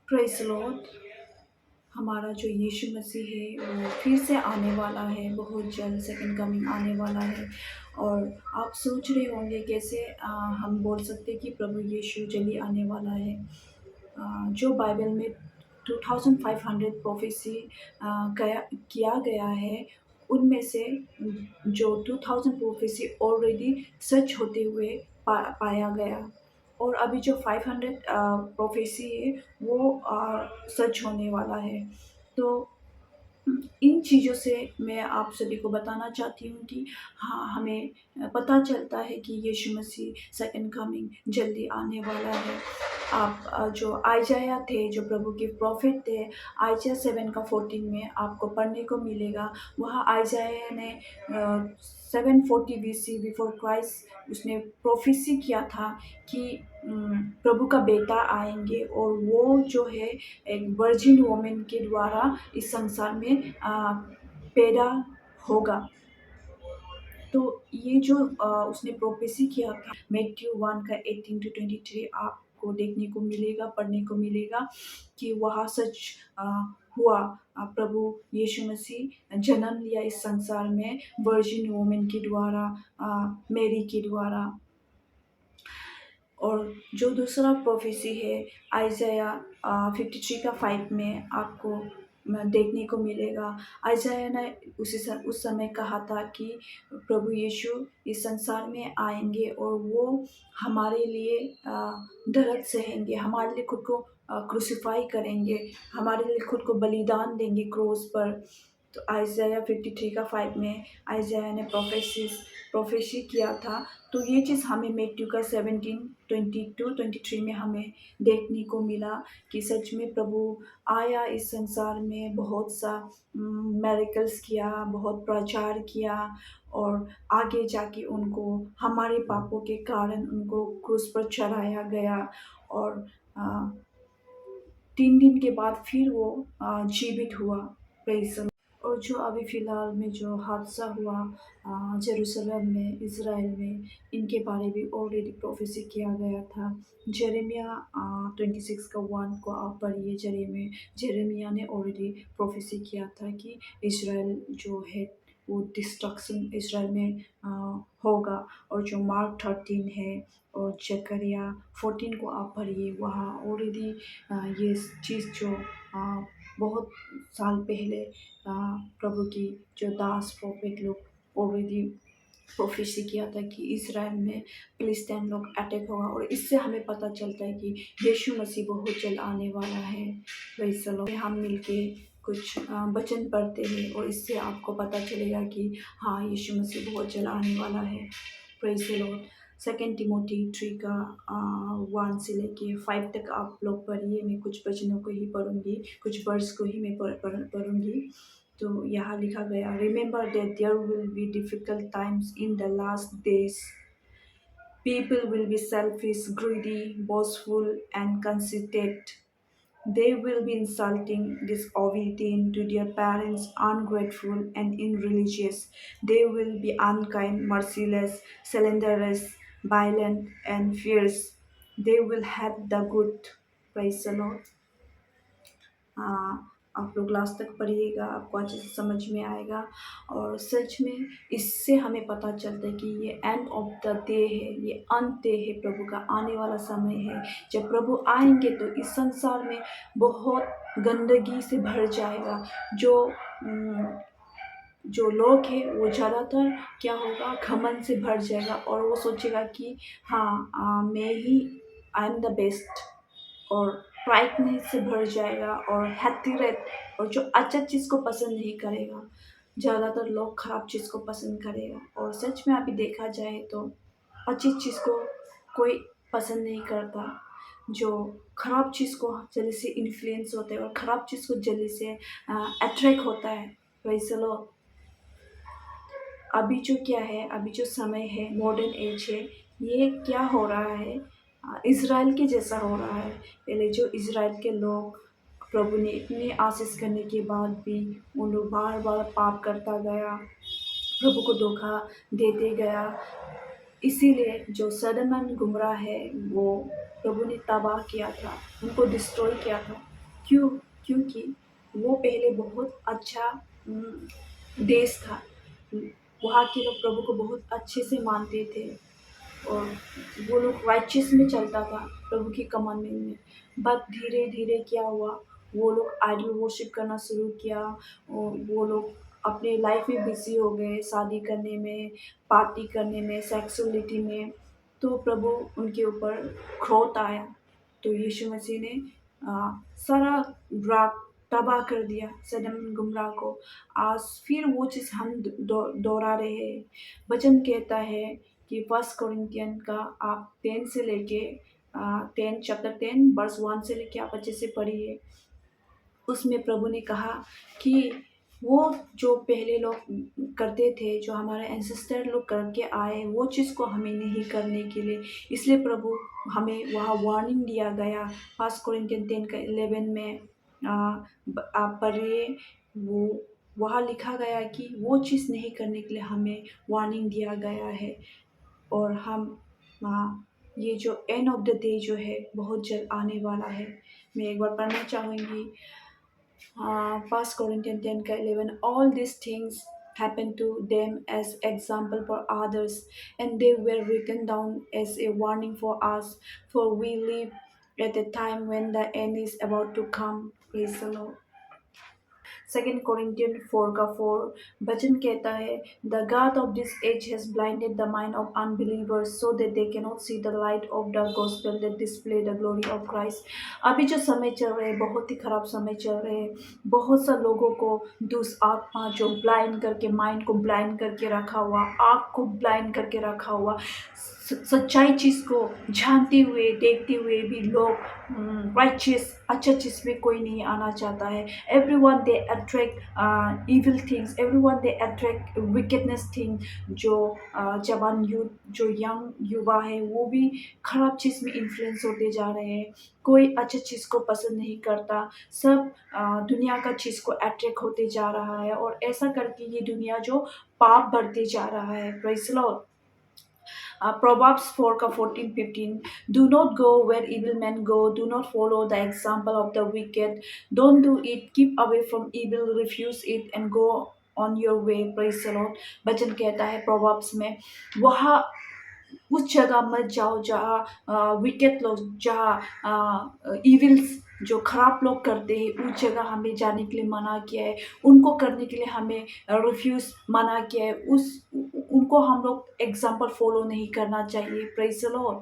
Praise the Lord. हमारा जो यीशु मसीह है वो फिर से आने वाला है, बहुत जल्द सेकंड कमिंग आने वाला है। और आप सोच रहे होंगे कैसे हम बोल सकते हैं कि प्रभु यीशु जल्दी आने वाला है। जो बाइबल में 2500 प्रोफेसी किया गया है, उनमें से जो 2000 प्रोफेसी ऑलरेडी सच होते हुए पाया गया, और अभी जो 500 प्रोफेसी है वो सच होने वाला है। तो इन चीज़ों से मैं आप सभी को बताना चाहती हूँ कि हाँ, हमें पता चलता है कि यीशु मसीह सेकंड कमिंग जल्दी आने वाला है। आप जो आइजाया थे, जो प्रभु के प्रॉफिट थे, आइजाया 7:14 में आपको पढ़ने को मिलेगा। वहाँ आइजाया ने 740 BC बिफोर क्राइस्ट उसने प्रोफेसी किया था कि प्रभु का बेटा आएंगे और वो जो है एक वर्जिन वोमेन के द्वारा इस संसार में पैदा होगा। तो ये जो उसने प्रोफेसी किया था, मैथ्यू 1 का 18-23 आपको देखने को मिलेगा, पढ़ने को मिलेगा कि वहाँ सच हुआ। प्रभु यीशु मसीह जन्म लिया इस संसार में वर्जिन वोमेन के द्वारा, मेरी के द्वारा। और जो दूसरा प्रोफेसी है आइजाया 53 का 5 में आपको देखने को मिलेगा। आइजाया ने उस समय कहा था कि प्रभु यीशु इस संसार में आएंगे और वो हमारे लिए दर्द सहेंगे, हमारे लिए खुद को क्रूसिफाई करेंगे, हमारे लिए खुद को बलिदान देंगे क्रॉस पर। तो आइजाया 53 का 5 में आइजाया ने प्रोफेसी किया था। तो ये चीज़ हमें मैथ्यू का 17:22-23 में हमें देखने को मिला कि सच में प्रभु आया इस संसार में, बहुत सा मेरिकल्स किया, बहुत प्रचार किया, और आगे जाके उनको हमारे पापों के कारण उनको क्रूस पर चढ़ाया गया। और 3 दिन के बाद फिर वो जीवित हुआ। Praise the Lord. और जो अभी फ़िलहाल में जो हादसा हुआ जेरूशलेम में, इज़राइल में, इनके बारे में ऑलरेडी प्रोफेसी किया गया था। यिर्मयाह 26 का 1 को आप पढ़िए। यिर्मयाह ने ऑलरेडी प्रोफेसी किया था कि इज़राइल जो है वो डिस्ट्रक्शन इज़राइल में होगा। और जो मार्क 13 है और जकरिया 14 को आप पढ़िए, वहाँ ऑलरेडी ये चीज़ जो बहुत साल पहले प्रभु की जो दास प्रोफेट लोग ऑलरेडी प्रोफेसी किया था कि इज़राइल में फिलिस्तीन लोग अटैक होगा। और इससे हमें पता चलता है कि यीशु मसीह बहुत जल्द आने वाला है। Praise the Lord. हम मिलके कुछ वचन पढ़ते हैं और इससे आपको पता चलेगा कि हाँ, यीशु मसीह बहुत जल्द आने वाला है। Praise the Lord. 2 टिमोथी 3 का 1 से लेके 5 तक आप लोग पढ़िए। मैं कुछ वचनों को ही पढ़ूंगी, कुछ वर्स को ही मैं पढ़ूंगी। तो यहाँ लिखा गया, remember that there will be difficult times in the last days. People will be selfish, greedy, boastful, and conceited. They will be insulting, disobedient to their parents, ungrateful, and irreligious. They will be unkind, merciless, slanderous, violent, and fierce. They will hate the good. Praise the Lord. आप लोग last तक पढ़िएगा, आपको अच्छे से समझ में आएगा। और सच में इससे हमें पता चलता है कि ये एंड ऑफ द डे है, ये अंत है, प्रभु का आने वाला समय है। जब प्रभु आएंगे तो इस संसार में बहुत गंदगी से भर जाएगा। जो लोग हैं वो ज़्यादातर क्या होगा, घमंड से भर जाएगा और वो सोचेगा कि हाँ, मैं ही आई एम द बेस्ट, और प्राइडनेस से भर जाएगा और हैतीरेट, और जो अच्छा चीज़ को पसंद नहीं करेगा। ज़्यादातर लोग ख़राब चीज़ को पसंद करेगा। और सच में अभी देखा जाए तो अच्छी चीज़ को कोई पसंद नहीं करता। जो ख़राब चीज़ को जल्दी से इन्फ्लुएंस होता है और ख़राब चीज़ को जल्दी से अट्रैक्ट होता है। वैसे लोग अभी जो क्या है, अभी जो समय है, मॉडर्न एज है, ये क्या हो रहा है, इज़राइल के जैसा हो रहा है। पहले जो इज़राइल के लोग प्रभु ने इतनी आशीष करने के बाद भी उन लोग बार बार पाप करता गया, प्रभु को धोखा देते गया। इसीलिए जो सदम एंड गुमरा है वो प्रभु ने तबाह किया था, उनको डिस्ट्रॉय किया था। क्यों? क्योंकि वो पहले बहुत अच्छा देश था। वहाँ के लोग प्रभु को बहुत अच्छे से मानते थे और वो लोग राइचियस में चलता था प्रभु की कमांडमेंट में। बट धीरे-धीरे क्या हुआ, वो लोग आइडल वर्शिप करना शुरू किया और वो लोग अपने लाइफ में बिज़ी हो गए, शादी करने में, पार्टी करने में, सेक्सुअलिटी में। तो प्रभु उनके ऊपर क्रोध आया। तो यीशु मसीह ने सारा राग तबाह कर दिया सदम गुमराह को। आज फिर वो चीज़ हम दोहरा रहे हैं। वचन कहता है कि फर्स्ट कोरिंथियन का आप 10 से लेके 10 चैप्टर 10 वर्स 1 से लेके आप अच्छे से पढ़िए। उसमें प्रभु ने कहा कि वो जो पहले लोग करते थे, जो हमारे एंसेस्टर लोग करके आए, वो चीज़ को हमें नहीं करने के लिए, इसलिए प्रभु हमें वहाँ वार्निंग दिया गया। फर्स्ट कोरिंथियन 10 का 11 में आप पढ़िए। वो वहाँ लिखा गया कि वो चीज़ नहीं करने के लिए हमें वार्निंग दिया गया है। और हम ये जो एंड ऑफ द डे जो है बहुत जल्द आने वाला है। मैं एक बार पढ़ना चाहूँगी First Corinthians 10 का 11, all these things happened to them as example for others, and they were written down as a warning for us, for we live at a time when the end is about to come. Praise the Lord. Second Corinthian 4 का 4 वचन कहता है, the god of this age has blinded the mind of unbelievers so that they can not see the light of the gospel that display the glory of Christ. अभी जो समय चल रहे हैं बहुत ही खराब समय चल रहे हैं। बहुत सा लोगों को दुष्ट आत्मा जो ब्लाइंड करके, माइंड को ब्लाइंड करके रखा हुआ, आँख को ब्लाइंड करके रखा हुआ, सच्चाई चीज़ को जानते हुए देखते हुए भी लोग राइचियस अच्छा चीज़ में कोई नहीं आना चाहता है। everyone they attract evil things, everyone they attract wickedness thing। जो जवान यूथ, जो यंग युवा है, वो भी खराब चीज़ में इन्फ्लुएंस होते जा रहे हैं। कोई अच्छी चीज़ को पसंद नहीं करता, सब दुनिया का चीज़ को अट्रैक्ट होते जा रहा है और ऐसा करके ये दुनिया जो पाप बढ़ते जा रहा है। Praise the Lord. Proverbs 4 का 14-15, do not go where evil men go, do not follow the example of the wicked, don't do it, keep away from evil, refuse it and go on your way। Praise the Lord। वचन कहता है Proverbs में, वहाँ उस जगह मत जाओ जहाँ विकेट लोग, जहाँ इविल्स जो खराब लोग करते हैं, उस जगह हमें जाने के लिए मना किया है। उनको करने के लिए हमें रिफ्यूज़ मना किया है। उनको हम लोग एग्जाम्पल फॉलो नहीं करना चाहिए। Praise the Lord.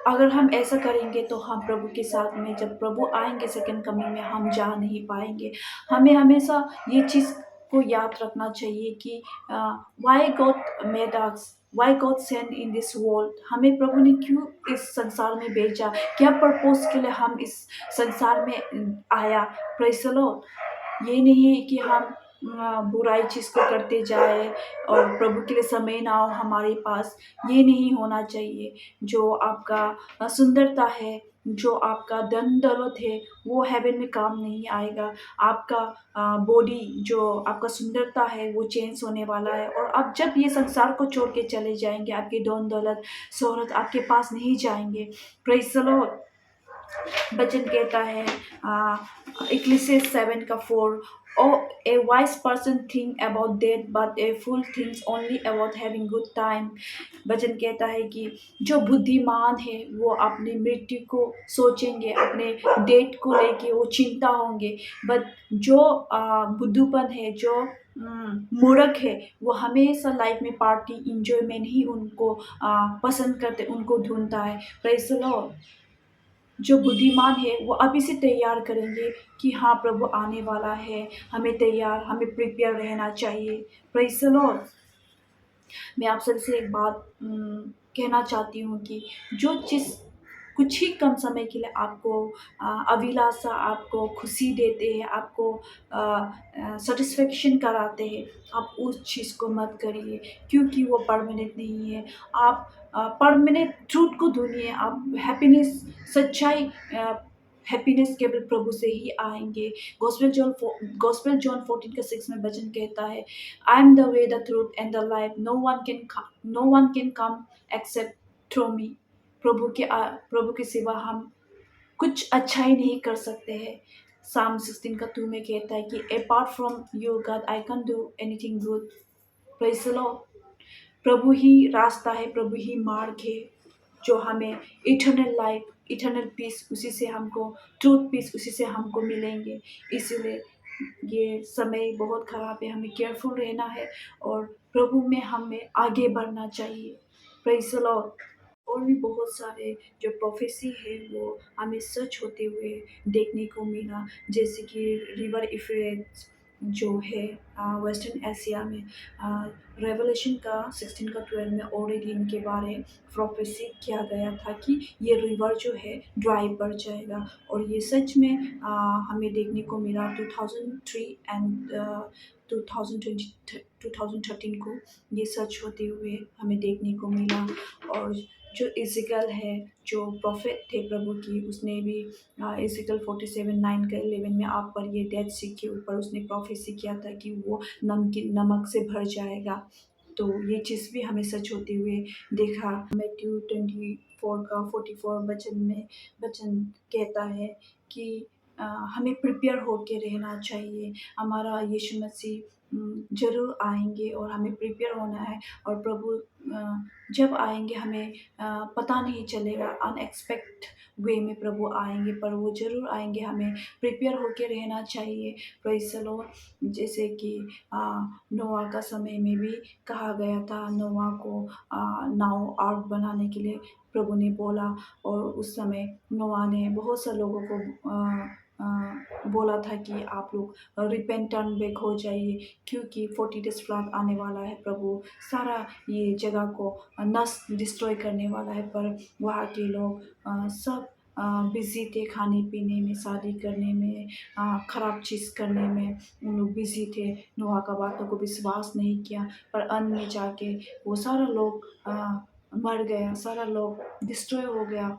अगर हम ऐसा करेंगे तो हम प्रभु के साथ में, जब प्रभु आएंगे सेकंड कमिंग में, हम जा नहीं पाएंगे। हमें हमेशा ये चीज़ को याद रखना चाहिए कि Y God made us, Y God send in this world. हमें प्रभु ने क्यों इस संसार में भेजा, क्या पर्पस के लिए हम इस संसार में आया। Praise the Lord. ये नहीं है कि हम बुराई चीज़ को करते जाए और प्रभु के लिए समय ना हो हमारे पास, ये नहीं होना चाहिए। जो आपका सुंदरता है, जो आपका धन दौलत है, वो हेवन में काम नहीं आएगा। आपका बॉडी, जो आपका सुंदरता है, वो चेंज होने वाला है और आप जब ये संसार को छोड़ के चले जाएंगे, आपके धन दौलत शोहरत आपके पास नहीं जाएंगे। Praise the Lord. वचन कहता है इक्लेसियास 7 का 4, Oh, a wise person think about death, but a fool thinks only about having good time। वचन कहता है कि जो बुद्धिमान है वो अपनी मृत्यु को सोचेंगे, अपने डेट को लेके वो चिंता होंगे। बट जो बुद्धूपन है, जो मूर्ख है, वो हमेशा लाइफ में पार्टी इंजॉयमेंट ही उनको पसंद करते, उनको ढूंढता है। Praise the Lord. जो बुद्धिमान है वो अभी से तैयार करेंगे कि हाँ प्रभु आने वाला है, हमें तैयार, हमें प्रिपेयर रहना चाहिए। Praise the Lord. मैं आप सबसे एक बात कहना चाहती हूँ कि जो चीज़ कुछ ही कम समय के लिए आपको अभिलाषा, आपको खुशी देते हैं, आपको सेटिस्फेक्शन कराते हैं, आप उस चीज़ को मत करिए, क्योंकि वो परमानेंट नहीं है। आप परमानेंट ट्रूथ को ढूंढिए। आप हैप्पीनेस, सच्चाई, हैप्पीनेस केवल प्रभु से ही आएंगे। गॉस्पेल जॉन 14 का 6 में वचन कहता है, I am the way, the truth and the life, no one can come except through me. प्रभु के सिवा हम कुछ अच्छा ही नहीं कर सकते हैं। साम 16 का 2 में कहता है कि apart from you God I can do anything good. Praise the Lord. प्रभु ही रास्ता है, प्रभु ही मार्ग है, जो हमें इटर्नल लाइफ, इटर्नल पीस उसी से हमको, ट्रूथ पीस उसी से हमको मिलेंगे। इसीलिए ये समय बहुत ख़राब है, हमें केयरफुल रहना है और प्रभु में हमें आगे बढ़ना चाहिए। Praise the Lord. और भी बहुत सारे जो प्रोफेसी है वो हमें सच होते हुए देखने को मिला, जैसे कि रिवर इफ्रेट्स जो है वेस्टर्न एशिया में, रेवलेशन का 16 का 12 में ऑलरेडी इनके बारे प्रोफेसी किया गया था कि ये रिवर जो है ड्राई पड़ जाएगा। और ये सच में हमें देखने को मिला 2003 एंड 2020 2013 को ये सच होते हुए हमें देखने को मिला। और जो इज़िकल है, जो प्रोफेट थे प्रभु की, उसने भी इज़िकल 47:9 का 11 में आप पर ये डेड सी के ऊपर उसने प्रोफेसी किया था कि वो नमक से भर जाएगा। तो ये चीज़ भी हमें सच होते हुए देखा। मैथ्यू 24 का 44 वचन कहता है कि हमें प्रिपेयर होके रहना चाहिए। हमारा यीशु मसीह ज़रूर आएँगे और हमें प्रिपेयर होना है। और प्रभु जब आएँगे हमें पता नहीं चलेगा, अनएक्सपेक्ट वे में प्रभु आएँगे, पर वो ज़रूर आएँगे, हमें प्रिपेयर होके रहना चाहिए। Praise the Lord. जैसे कि नोआ का समय में भी कहा गया था, नोआ को नाव आर्क बनाने के लिए प्रभु ने बोला। और उस समय नोआ ने बहुत से लोगों को बोला था कि आप लोग रिपेंट टर्न बैक हो जाइए, क्योंकि 40 डेज़ फ्लड आने वाला है। प्रभु सारा ये जगह को नष्ट डिस्ट्रॉय करने वाला है। पर वहाँ के लोग सब बिज़ी थे, खाने-पीने में, शादी करने में, खराब चीज़ करने में उन लोग बिज़ी थे। नोआ का बातों को विश्वास नहीं किया, पर अंत में जाके वो सारा लोग मर गया, सारा लोग डिस्ट्रॉय हो गया।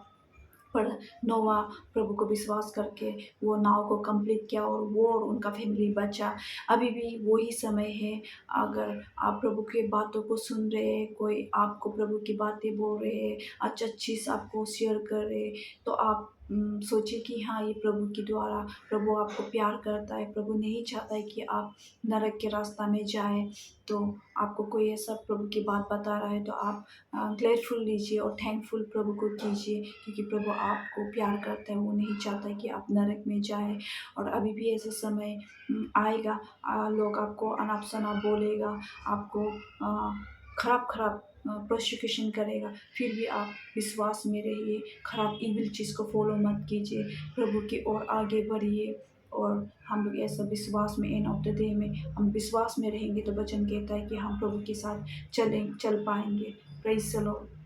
पर नोवा प्रभु को विश्वास करके वो नाव को कंप्लीट किया और वो और उनका फैमिली बचा। अभी भी वही समय है, अगर आप प्रभु की बातों को सुन रहे हैं, कोई आपको प्रभु की बातें बोल रहे हैं, अच्छा चीज़ आपको शेयर कर रहे हैं, तो आप सोचिए कि हाँ, ये प्रभु के द्वारा, प्रभु आपको प्यार करता है, प्रभु नहीं चाहता है कि आप नरक के रास्ता में जाएँ। तो आपको कोई ऐसा प्रभु की बात बता रहा है, तो आप ग्रेटफुल लीजिए और थैंकफुल प्रभु को कीजिए, क्योंकि प्रभु आपको प्यार करता है, वो नहीं चाहता है कि आप नरक में जाएँ। और अभी भी ऐसा समय आएगा, लोग आपको अनाप-शनाप बोलेगा, आपको खराब-खराब प्रोसिक्यूशन करेगा, फिर भी आप विश्वास में रहिए, खराब ईविल चीज़ को फ़ॉलो मत कीजिए, प्रभु की ओर आगे बढ़िए। और हम लोग ऐसा विश्वास में, एंड ऑफ द डे में हम विश्वास में रहेंगे, तो वचन कहता है कि हम प्रभु के साथ चल पाएँगे। Praise the Lord.